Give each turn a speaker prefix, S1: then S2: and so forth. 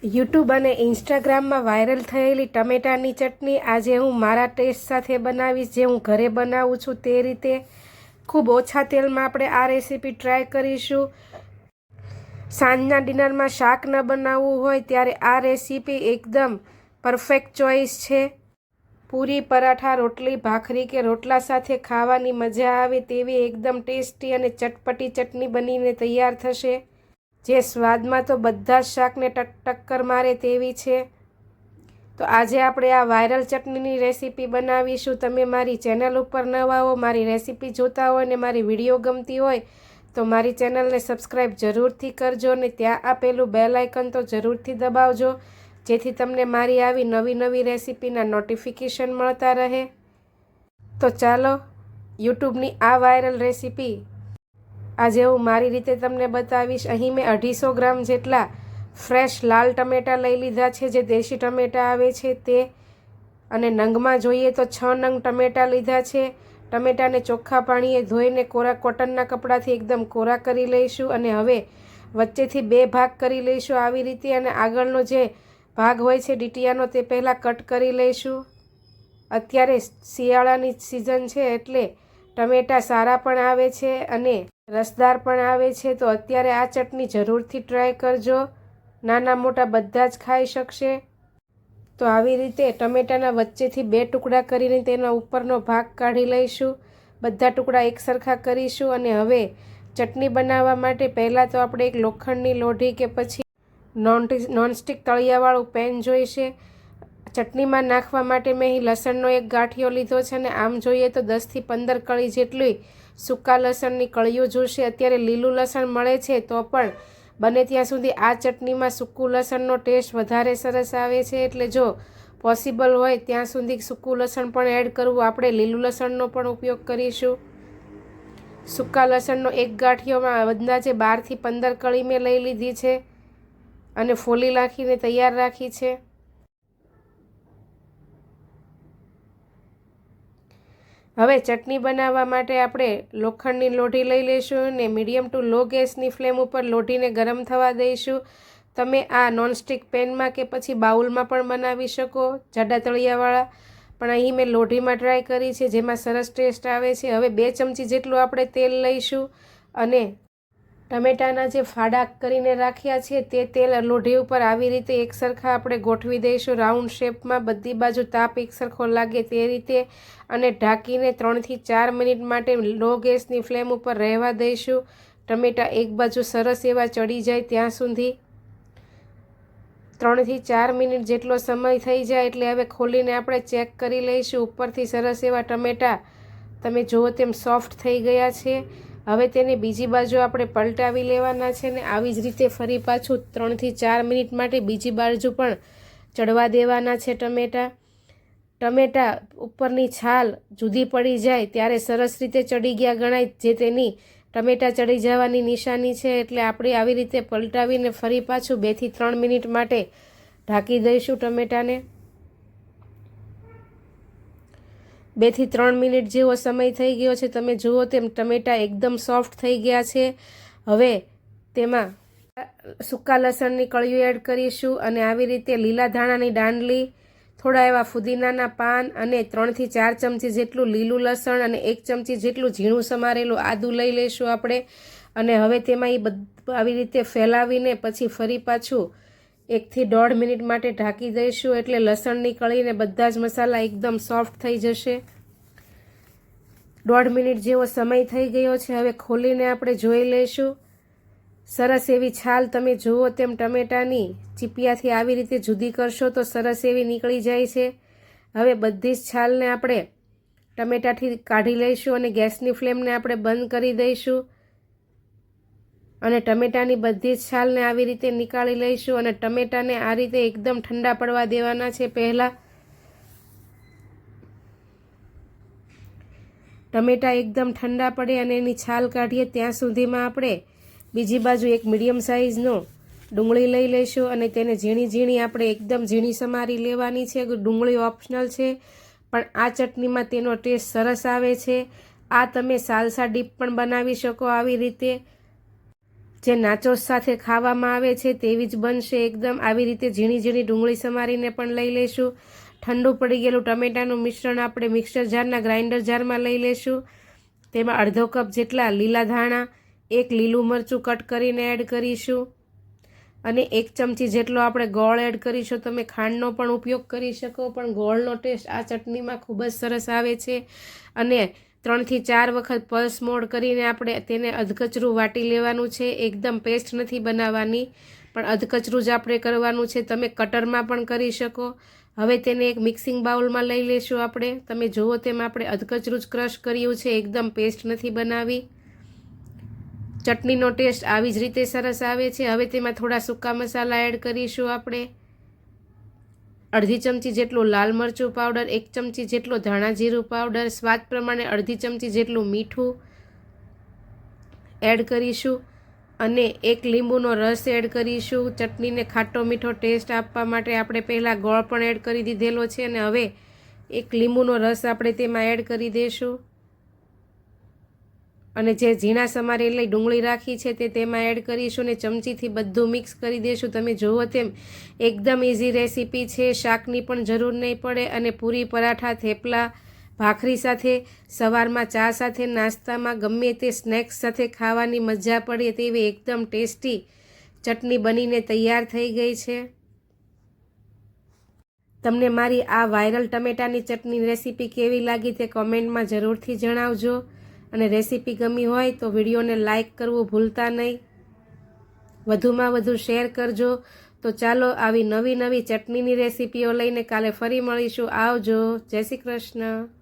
S1: YouTube અને ઇન્સ્ટાગ્રામમાં viral થયેલી ટમેટાની ચટણી આજે હું મારા ટેસ્ટ સાથે બનાવીશ, જે હું ઘરે બનાવું છું તે રીતે. ખૂબ ઓછા તેલમાં આપણે આ રેસીપી ટ્રાય કરીશું. સાંજના ડિનરમાં શાક ન બનાવવું હોય ત્યારે આ રેસીપી એકદમ પરફેક્ટ ચોઈસ છે. પૂરી, પરાઠા, રોટલી, ભાખરી કે રોટલા સાથે ખાવાની મજા આવે તેવી એકદમ ટેસ્ટી અને ચટપટી ચટણી બનીને તૈયાર થશે, જે સ્વાદમાં તો બધા જ શાકને ટક્કર મારે તેવી છે. તો આજે આપણે આ વાયરલ ચટણીની રેસીપી બનાવીશું. તમે મારી ચેનલ ઉપર નવા હો, મારી રેસીપી જોતા હોય ને મારી વિડીયો ગમતી હોય તો મારી ચેનલને સબસ્ક્રાઈબ જરૂરથી કરજો અને ત્યાં આપેલું બેલ આઇકન તો જરૂરથી દબાવજો, જેથી તમને મારી આવી નવી નવી રેસીપીના નોટિફિકેશન મળતા રહે. તો ચાલો યુટ્યુબની આ વાયરલ રેસીપી આજે હું મારી રીતે તમને બતાવીશ. અહીં મેં 250 ગ્રામ જેટલા ફ્રેશ લાલ ટમેટાં લઈ લીધા છે, જે દેશી ટમેટાં આવે છે તે. અને નંગમાં જોઈએ તો 6 નંગ ટમેટાં લીધા છે. ટમેટાને ચોખ્ખા પાણીએ ધોઈને કોરા કોટનના કપડાથી એકદમ કોરા કરી લઈશું. અને હવે વચ્ચેથી 2 ભાગ કરી લઈશું આવી રીતે. અને આગળનો જે ભાગ હોય છે ડીટીયાનો તે પહેલાં કટ કરી લઈશું. અત્યારે શિયાળાની સિઝન છે એટલે ટમેટાં સારા પણ આવે છે અને રસદાર પણ આવે છે. તો અત્યારે આ ચટણી જરૂરથી ટ્રાય કરજો, નાના મોટા બધા જ ખાઈ શકશે. તો આવી રીતે ટમેટાના વચ્ચેથી 2 ટુકડા કરીને તેનો ઉપરનો ભાગ કાઢી લઈશું. બધા ટુકડા એક સરખા કરીશું. અને હવે ચટણી બનાવવા માટે પહેલાં તો આપણે એક લોખંડની લોઢી કે પછી નોનસ્ટિક તળિયાવાળું પેન જોઈશે. ચટણીમાં નાખવા માટે મેં અહીં લસણનો એક ગાંઠિયો લીધો છે અને આમ જોઈએ તો 10થી 15 કળી જેટલી સૂકા લસણની કળીઓ જોશે. અત્યારે લીલું લસણ મળે છે તો પણ બને ત્યાં સુધી આ ચટણીમાં સૂકું લસણનો ટેસ્ટ વધારે સરસ આવે છે, એટલે જો પોસિબલ હોય ત્યાં સુધી સૂકું લસણ પણ એડ કરવું. આપણે લીલું લસણનો પણ ઉપયોગ કરીશું. સૂકા લસણનો એક ગાંઠિયોમાં અંદાજે 12થી 15 કળી મેં લઈ લીધી છે અને ફોલી નાખીને તૈયાર રાખી છે. હવે ચટણી બનાવવા માટે આપણે લોખંડની લોઢી લઈ લઈશું અને મીડિયમ ટુ લો ગેસની ફ્લેમ ઉપર લોઢીને ગરમ થવા દઈશું. તમે આ નોનસ્ટિક પેનમાં કે પછી બાઉલમાં પણ બનાવી શકો, જાડા તળિયાવાળા. પણ અહીં મેં લોઢીમાં ટ્રાય કરી છે, જેમાં સરસ ટેસ્ટ આવે છે. હવે 2 ચમચી જેટલું આપણે તેલ લઈશું અને ટમેટાના જે ફાડા કરીને રાખ્યા છે તે તેલ લોઢી ઉપર આવી રીતે એક સરખા આપણે ગોઠવી દઈશું રાઉન્ડ શેપમાં, બધી બાજુ તાપ એક સરખો લાગે તે રીતે. અને ઢાંકીને 3થી 4 મિનિટ માટે લો ગેસની ફ્લેમ ઉપર રહેવા દઈશું. ટમેટાં એક બાજુ સરસ એવા ચડી જાય ત્યાં સુધી. 3થી 4 મિનિટ જેટલો સમય થઈ જાય એટલે હવે ખોલીને આપણે ચેક કરી લઈશું. ઉપરથી સરસ એવા ટમેટાં તમે જુઓ તેમ સોફ્ટ થઈ ગયા છે. હવે તેને બીજી બાજુ આપણે પલટાવી લેવાના છે ને આવી જ રીતે ફરી પાછું 3થી 4 મિનિટ માટે બીજી બાજુ પણ ચડવા દેવાના છે ટમેટાં ઉપરની છાલ જુદી પડી જાય ત્યારે સરસ રીતે ચડી ગયા ગણાય, જે તેની ટમેટાં ચડી જવાની નિશાની છે. એટલે આપણે આવી રીતે પલટાવીને ફરી પાછું 2થી 3 મિનિટ માટે ઢાંકી દઈશું ટમેટાને. 2 થી 3 મિનિટ જેવો સમય થઈ ગયો છે. તમે જુઓ તેમ ટમેટાં એકદમ સોફ્ટ થઈ ગયા છે. હવે તેમાં સૂકા લસણની કળીઓ એડ કરીશું અને આવી રીતે લીલા ધાણાની દાંડલી, થોડા એવા ફુદીનાના પાન અને 3થી 4 ચમચી જેટલું લીલું લસણ અને 1 ચમચી જેટલું ઝીણું સમારેલું આદું લઈ લઈશું આપણે. અને હવે તેમાં એ બધું આવી રીતે ફેલાવીને પછી ફરી પાછું 1 થી 1.5 મિનિટ માટે ઢાંકી દઈશું. એટલે લસણની કળીને બધા જ મસાલા એકદમ સોફ્ટ થઈ જશે. 1.5 મિનિટ જેવો સમય થઈ ગયો છે. હવે ખોલીને આપણે જોઈ લઈશું. સરસ એવી છાલ તમે જુઓ તેમ ટમેટાની ચીપિયાથી આવી રીતે જુદી કરશો તો સરસ એવી નીકળી જાય છે. હવે બધી જ છાલને આપણે ટમેટાથી કાઢી લઈશું અને ગેસની ફ્લેમને આપણે બંધ કરી દઈશું. અને ટમેટાની બધી જ છાલને આવી રીતે નીકાળી લઈશું અને ટમેટાને આ રીતે એકદમ ઠંડા પડવા દેવાના છે. પહેલાં ટમેટાં એકદમ ઠંડા પડે અને એની છાલ કાઢીએ ત્યાં સુધીમાં આપણે બીજી બાજુ એક મીડિયમ સાઇઝનો ડુંગળી લઈ લઈશું અને તેને ઝીણી ઝીણી આપણે એકદમ ઝીણી સમારી લેવાની છે. ડુંગળી ઓપ્શનલ છે પણ આ ચટણીમાં તેનો ટેસ્ટ સરસ આવે છે. આ તમે સાલસા ડીપ પણ બનાવી શકો આવી રીતે. જે નાચોસ સાથે ખાવામાં આવે છે તેવી જ બનશે એકદમ. આવી રીતે ઝીણી ઝીણી ડુંગળી સમારીને પણ લઈ લઈશું. ઠંડુ પડી ગયેલું ટમેટાનું મિશ્રણ આપણે મિક્સર જારના ગ્રાઇન્ડર જારમાં લઈ લઈશું. તેમાં અડધો કપ જેટલા લીલા ધાણા, 1 લીલું મરચું કટ કરીને એડ કરીશું અને 1 ચમચી જેટલો આપણે ગોળ એડ કરીશું. તમે ખાંડનો પણ ઉપયોગ કરી શકો, પણ ગોળનો ટેસ્ટ આ ચટણીમાં ખૂબ જ સરસ આવે છે. અને 3 થી 4 વખત પલ્સ મોડ કરીને આપણે તેને અધકચરું વાટી લેવાનું છે. એકદમ પેસ્ટ નથી બનાવવાની, પણ અધકચરું જ આપણે કરવાનું છે. તમે કટરમાં પણ કરી શકો. હવે તેને એક મિક્સિંગ બાઉલમાં લઈ લઈશું આપણે. તમે જુઓ તેમ આપણે અધકચરું જ ક્રશ કર્યું છે, એકદમ પેસ્ટ નથી બનાવી. ચટણીનો ટેસ્ટ આવી જ રીતે સરસ આવે છે. હવે તેમાં થોડા સૂકા મસાલા એડ કરીશું આપણે. અડધી ચમચી જેટલું લાલ મરચું પાવડર, 1 ચમચી જેટલો ધાણા જીરું પાવડર, સ્વાદ પ્રમાણે અડધી ચમચી જેટલું મીઠું એડ કરીશું અને 1 લીંબુનો રસ એડ કરીશું. ચટણીને ખાટો મીઠો ટેસ્ટ આપવા માટે આપણે પહેલાં ગોળ પણ એડ કરી દીધેલો છે અને હવે 1 લીંબુનો રસ આપણે તેમાં એડ કરી દઈશું અને જે ઝીણા સમારેલી ડુંગળી રાખી છે તે તેમાં એડ કરીશું અને ચમચીથી બધું મિક્સ કરી દઈશું. તમે જુઓ તેમ એકદમ ઇઝી રેસીપી છે. શાકની પણ જરૂર નહીં પડે અને પૂરી, પરાઠા, થેપલા, ભાખરી સાથે, સવારમાં ચા સાથે, નાસ્તામાં ગમે તે સ્નેક્સ સાથે ખાવાની મજા પડે તેવી એકદમ ટેસ્ટી ચટણી બનીને તૈયાર થઈ ગઈ છે. તમને મારી આ વાયરલ ટમેટાની ચટણી રેસીપી કેવી લાગી તે કોમેન્ટમાં જરૂરથી જણાવજો. અને રેસીપી ગમી હોય તો વિડીયોને લાઈક કરવું ભૂલતા નહીં. વધુમાં વધુ શેર કરજો. તો ચાલો આવી નવી ચટણીની રેસીપીઓ લઈને કાલે ફરી મળીશું. આવજો. જય શ્રી કૃષ્ણ.